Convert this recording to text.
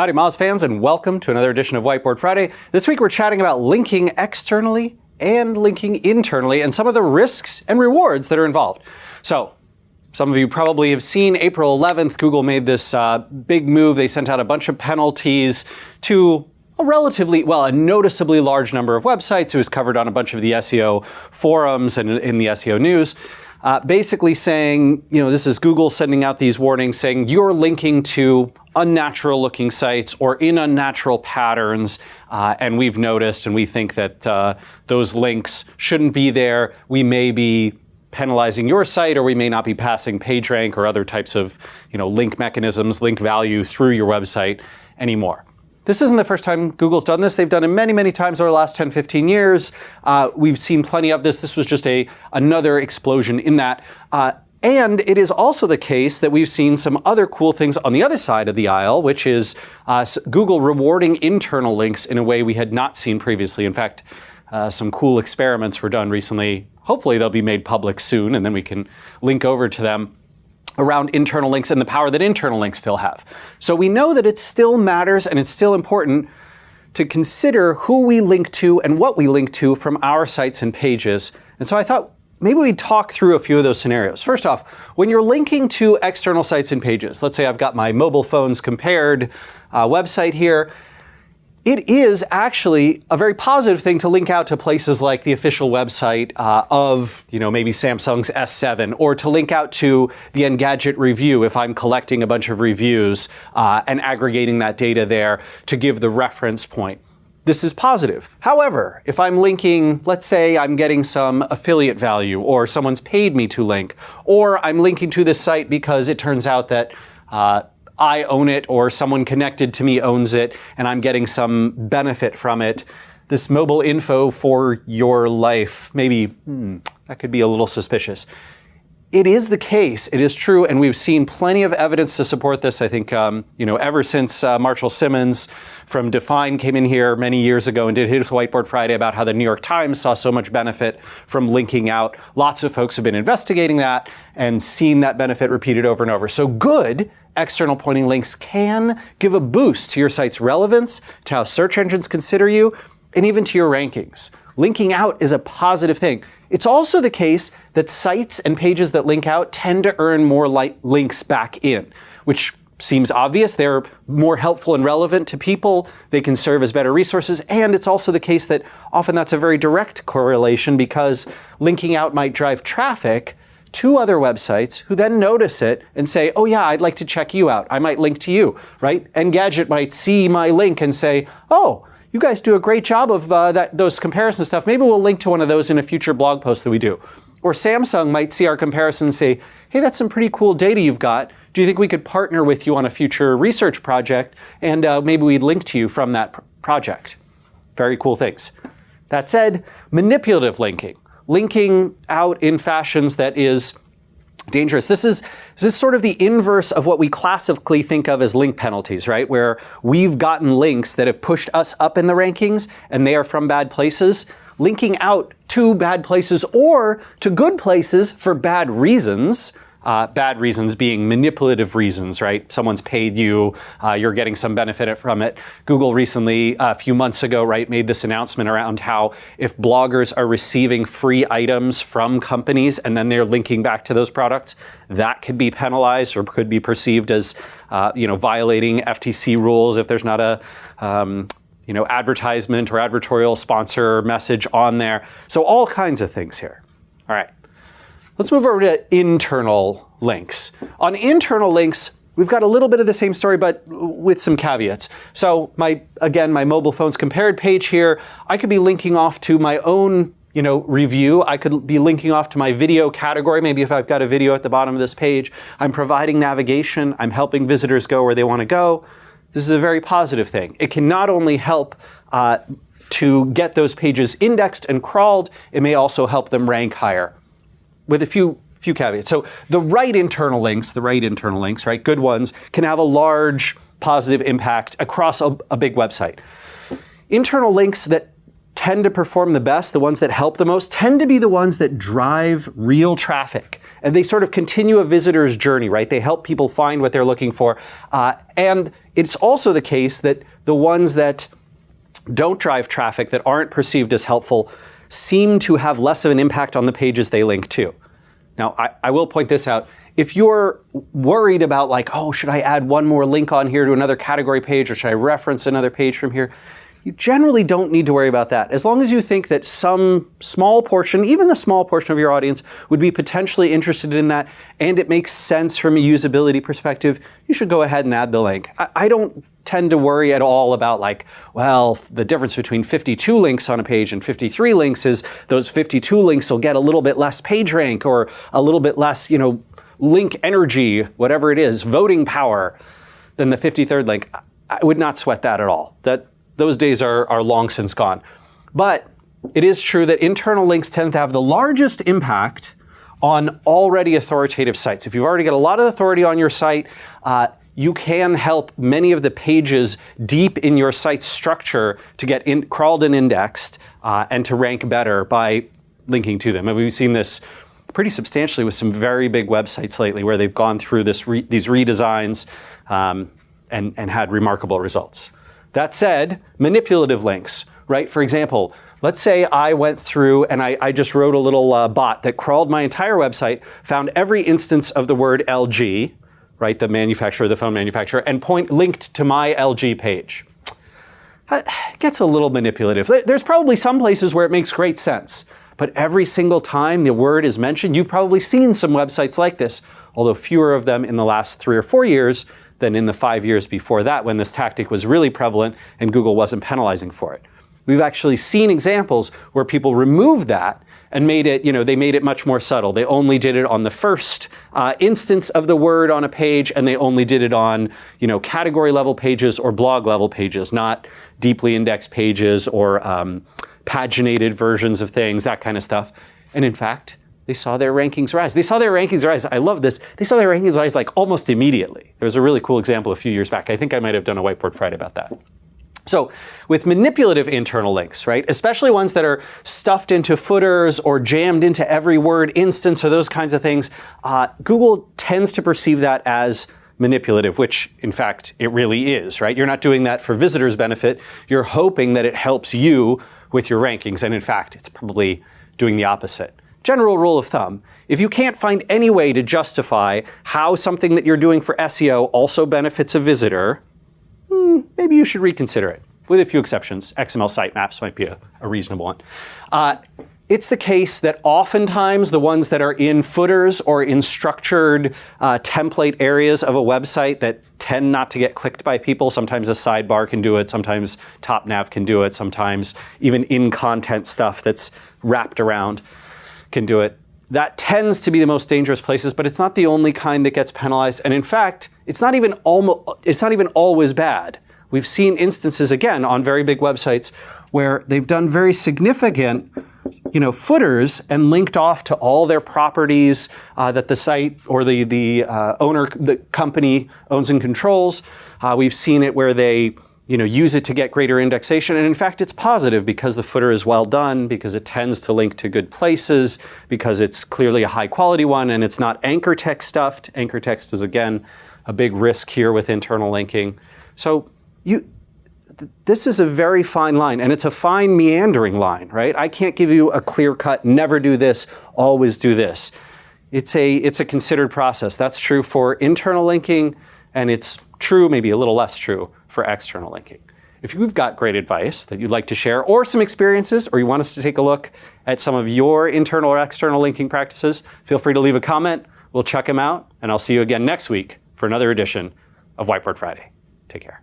Howdy Moz fans, and welcome to another edition of Whiteboard Friday. This week we're chatting about linking externally and linking internally and some of the risks and rewards that are involved. So, some of you probably have seen April 11th, Google made this big move. They sent out a bunch of penalties to a noticeably large number of websites. It was covered on a bunch of the SEO forums and in the SEO news. Basically saying, this is Google sending out these warnings saying you're linking to unnatural looking sites or in unnatural patterns, and we've noticed and we think that those links shouldn't be there. We may be penalizing your site, or we may not be passing PageRank or other types of link mechanisms, link value through your website anymore. This isn't the first time Google's done this. They've done it many, many times over the last 10, 15 years. We've seen plenty of this. This was just another explosion in that. And it is also the case that we've seen some other cool things on the other side of the aisle, which is Google rewarding internal links in a way we had not seen previously. In fact, some cool experiments were done recently. Hopefully they'll be made public soon, and then we can link over to them around internal links and the power that internal links still have. So we know that it still matters and it's still important to consider who we link to and what we link to from our sites and pages. And so I thought maybe we'd talk through a few of those scenarios. First off, when you're linking to external sites and pages, let's say I've got my mobile phones compared website here, it is actually a very positive thing to link out to places like the official website of, maybe Samsung's S7, or to link out to the Engadget review if I'm collecting a bunch of reviews and aggregating that data there to give the reference point. This is positive. However, if I'm linking, let's say I'm getting some affiliate value, or someone's paid me to link, or I'm linking to this site because it turns out that I own it or someone connected to me owns it and I'm getting some benefit from it. This mobile info for your life, maybe that could be a little suspicious. It is the case, it is true, and we've seen plenty of evidence to support this. I think, ever since Marshall Simmons from Define came in here many years ago and did his Whiteboard Friday about how the New York Times saw so much benefit from linking out. Lots of folks have been investigating that and seen that benefit repeated over and over. So good external pointing links can give a boost to your site's relevance, to how search engines consider you, and even to your rankings. Linking out is a positive thing. It's also the case that sites and pages that link out tend to earn more links back in, which seems obvious. They're more helpful and relevant to people. They can serve as better resources. And it's also the case that often that's a very direct correlation, because linking out might drive traffic to other websites who then notice it and say, oh yeah, I'd like to check you out. I might link to you, right? Engadget might see my link and say, oh, you guys do a great job of those comparison stuff. Maybe we'll link to one of those in a future blog post that we do. Or Samsung might see our comparison and say, hey, that's some pretty cool data you've got. Do you think we could partner with you on a future research project? And maybe we'd link to you from that project. Very cool things. That said, manipulative linking. Linking out in fashions that is dangerous. This is sort of the inverse of what we classically think of as link penalties, right? Where we've gotten links that have pushed us up in the rankings and they are from bad places. Linking out to bad places or to good places for bad reasons. Bad reasons being manipulative reasons, right? Someone's paid you, you're getting some benefit from it. Google recently, a few months ago, right, made this announcement around how if bloggers are receiving free items from companies and then they're linking back to those products, that could be penalized or could be perceived as, violating FTC rules if there's not a, advertisement or advertorial sponsor message on there. So all kinds of things here. All right. Let's move over to internal links. On internal links, we've got a little bit of the same story, but with some caveats. So my mobile phones compared page here, I could be linking off to my own review. I could be linking off to my video category. Maybe if I've got a video at the bottom of this page, I'm providing navigation. I'm helping visitors go where they want to go. This is a very positive thing. It can not only help to get those pages indexed and crawled, it may also help them rank higher. With a few caveats. So the right internal links, right, good ones, can have a large positive impact across a big website. Internal links that tend to perform the best, the ones that help the most, tend to be the ones that drive real traffic and they sort of continue a visitor's journey, right? They help people find what they're looking for. And it's also the case that the ones that don't drive traffic, that aren't perceived as helpful, seem to have less of an impact on the pages they link to. Now, I will point this out. If you're worried about like, oh, should I add one more link on here to another category page, or should I reference another page from here? You generally don't need to worry about that. As long as you think that some small portion, even the small portion of your audience, would be potentially interested in that, and it makes sense from a usability perspective, you should go ahead and add the link. I don't tend to worry at all about like, well, the difference between 52 links on a page and 53 links is those 52 links will get a little bit less page rank or a little bit less, link energy, whatever it is, voting power, than the 53rd link. I would not sweat that at all. Those days are long since gone. But it is true that internal links tend to have the largest impact on already authoritative sites. If you've already got a lot of authority on your site, you can help many of the pages deep in your site's structure to get crawled and indexed and to rank better by linking to them. And we've seen this pretty substantially with some very big websites lately where they've gone through these redesigns and had remarkable results. That said, manipulative links, right? For example, let's say I went through and I just wrote a little bot that crawled my entire website, found every instance of the word LG, right, the manufacturer, the phone manufacturer, and linked to my LG page. It gets a little manipulative. There's probably some places where it makes great sense, but every single time the word is mentioned, you've probably seen some websites like this, although fewer of them in the last 3 or 4 years than in the 5 years before that, when this tactic was really prevalent and Google wasn't penalizing for it. We've actually seen examples where people removed that and made it, they made it much more subtle. They only did it on the first instance of the word on a page, and they only did it on, category level pages or blog level pages, not deeply indexed pages or paginated versions of things, that kind of stuff. And in fact, they saw their rankings rise. I love this. They saw their rankings rise like almost immediately. There was a really cool example a few years back. I think I might have done a Whiteboard Friday about that. So with manipulative internal links, right, especially ones that are stuffed into footers or jammed into every word instance or those kinds of things, Google tends to perceive that as manipulative, which in fact it really is, right? You're not doing that for visitors' benefit. You're hoping that it helps you with your rankings, and in fact, it's probably doing the opposite. General rule of thumb, if you can't find any way to justify how something that you're doing for SEO also benefits a visitor, maybe you should reconsider it. With a few exceptions, XML sitemaps might be a reasonable one. It's the case that oftentimes the ones that are in footers or in structured template areas of a website that tend not to get clicked by people, sometimes a sidebar can do it, sometimes top nav can do it, sometimes even in-content stuff that's wrapped around can do it. That tends to be the most dangerous places, but it's not the only kind that gets penalized. And in fact, it's not even always bad. We've seen instances, again, on very big websites where they've done very significant footers and linked off to all their properties that the site or the company owns and controls. We've seen it where they use it to get greater indexation. And in fact, it's positive because the footer is well done, because it tends to link to good places, because it's clearly a high quality one and it's not anchor text stuffed. Anchor text is, again, a big risk here with internal linking. So this is a very fine line, and it's a fine meandering line, right? I can't give you a clear cut, never do this, always do this. It's a considered process. That's true for internal linking, and it's true, maybe a little less true, for external linking. If you've got great advice that you'd like to share, or some experiences, or you want us to take a look at some of your internal or external linking practices, feel free to leave a comment. We'll check them out, and I'll see you again next week for another edition of Whiteboard Friday. Take care.